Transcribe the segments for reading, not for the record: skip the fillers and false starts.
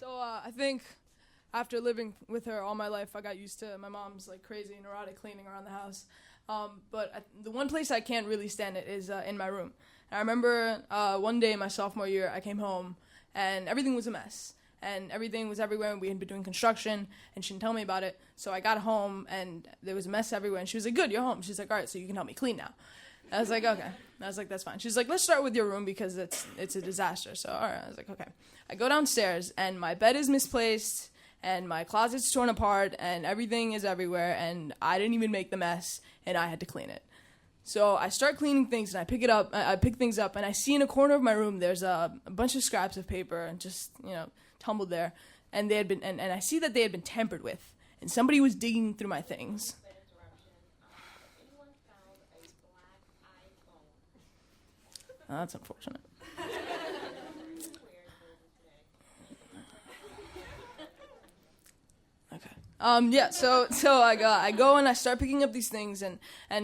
So I think after living with her all my life, I got used to my mom's like crazy neurotic cleaning around the house. But the one place I can't really stand it is in my room. And I remember one day my sophomore year, I came home and everything was a mess. And everything was everywhere, and we had been doing construction, and she didn't tell me about it. So I got home, and there was a mess everywhere, and she was like, good, you're home. She's like, all right, so you can help me clean now. I was like, okay. And I was like, that's fine. She's like, let's start with your room because it's a disaster. So, all right. I was like, okay. I go downstairs, and my bed is misplaced, and my closet's torn apart, and everything is everywhere, and I didn't even make the mess, and I had to clean it. So I start cleaning things, and I pick things up, and I see in a corner of my room there's a bunch of scraps of paper and just, tumbled there, and they had been, and I see that they had been tampered with, and somebody was digging through my things. Oh, that's unfortunate. Okay. Yeah. So I go and I start picking up these things, and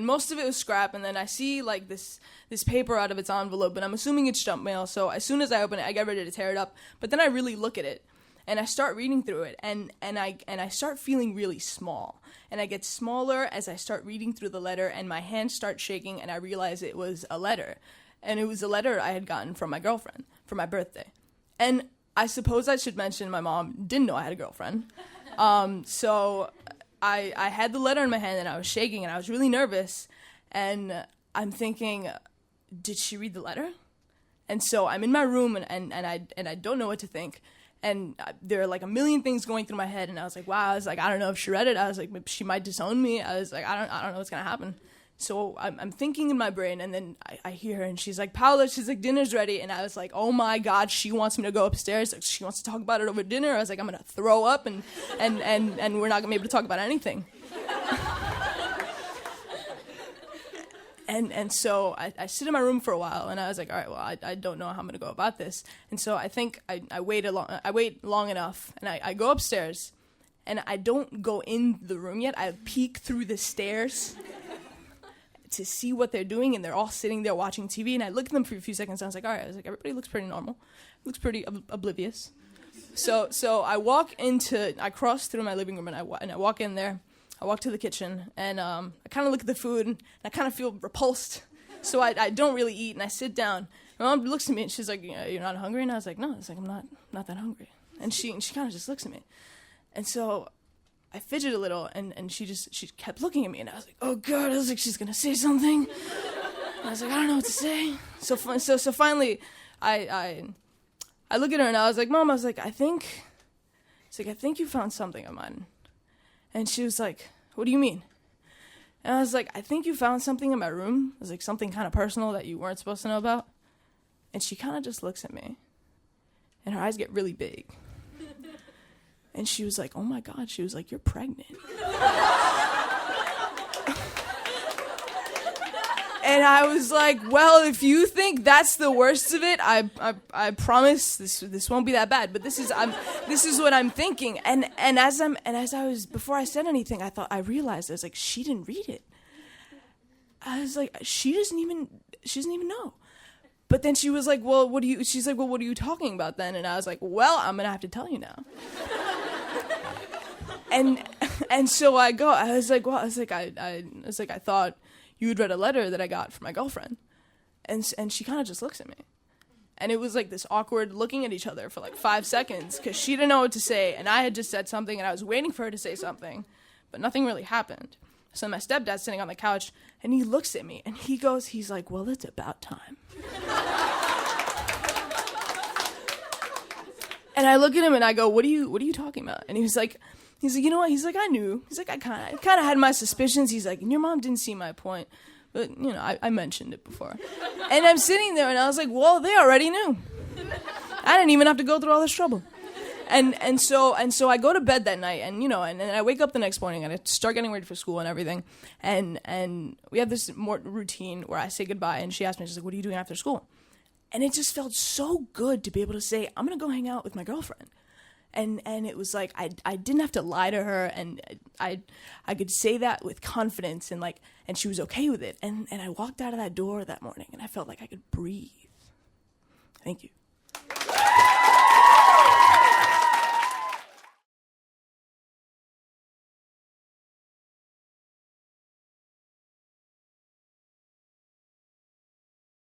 most of it was scrap, and then I see like this paper out of its envelope, and I'm assuming it's junk mail. So as soon as I open it, I get ready to tear it up, but then I really look at it, and I start reading through it, and I start feeling really small, and I get smaller as I start reading through the letter, and my hands start shaking, and I realize it was a letter, and it was a letter I had gotten from my girlfriend for my birthday, and I suppose I should mention my mom didn't know I had a girlfriend. So I had the letter in my hand and I was shaking and I was really nervous, and I'm thinking, did she read the letter? And so I'm in my room and I don't know what to think, and there are like a million things going through my head, and I was like, wow, I was like, I don't know if she read it. I was like, maybe she might disown me. I was like, I don't know what's gonna happen. So I'm thinking in my brain, and then I hear her, and she's like, Paola, she's like, dinner's ready. And I was like, oh my God, she wants me to go upstairs. Like, she wants to talk about it over dinner. I was like, I'm going to throw up, and we're not going to be able to talk about anything. And so I sit in my room for a while, and I was like, all right, well, I don't know how I'm going to go about this. And so I think I wait long enough, and I go upstairs, and I don't go in the room yet. I peek through the stairs to see what they're doing, and they're all sitting there watching TV, and I looked at them for a few seconds, and I was like, all right, everybody looks pretty normal, looks pretty oblivious. So I cross through my living room, and I walk in there, I walk to the kitchen, and I kind of look at the food, and I kind of feel repulsed, so I don't really eat, and I sit down. My mom looks at me, and she's like, you're not hungry? And I was like, no, it's like, I'm not that hungry. And she kind of just looks at me, and so I fidgeted a little, and she kept looking at me, and I was like, oh God, I was like, she's gonna say something. And I was like, I don't know what to say. So finally, I look at her, and I was like, Mom, I was like, I think you found something of mine. And she was like, what do you mean? And I was like, I think you found something in my room. It was like something kind of personal that you weren't supposed to know about. And she kind of just looks at me, and her eyes get really big. And she was like, oh my God, she was like, you're pregnant. And I was like, well, if you think that's the worst of it, I promise this won't be that bad. But this is what I'm thinking. And before I said anything, I realized I was like, she didn't read it. I was like, she doesn't even know. But then she was like, she's like, well, what are you talking about then? And I was like, well, I'm gonna have to tell you now. And so I thought you had read a letter that I got from my girlfriend. And she kind of just looks at me. And it was like this awkward looking at each other for like 5 seconds, because she didn't know what to say, and I had just said something, and I was waiting for her to say something, but nothing really happened. So my stepdad's sitting on the couch, and he looks at me, and he's like, well, it's about time. And I look at him, and I go, what are you talking about? And he's like, you know what? He's like, I knew. He's like, I kind of had my suspicions. He's like, and your mom didn't see my point, but I mentioned it before. And I'm sitting there, and I was like, well, they already knew. I didn't even have to go through all this trouble. And so I go to bed that night, and I wake up the next morning, and I start getting ready for school and everything, and we have this more routine where I say goodbye, and she asked me, she's like, what are you doing after school? And it just felt so good to be able to say, I'm gonna go hang out with my girlfriend. And it was like I didn't have to lie to her, and I could say that with confidence, and she was okay with it. And I walked out of that door that morning, and I felt like I could breathe. Thank you.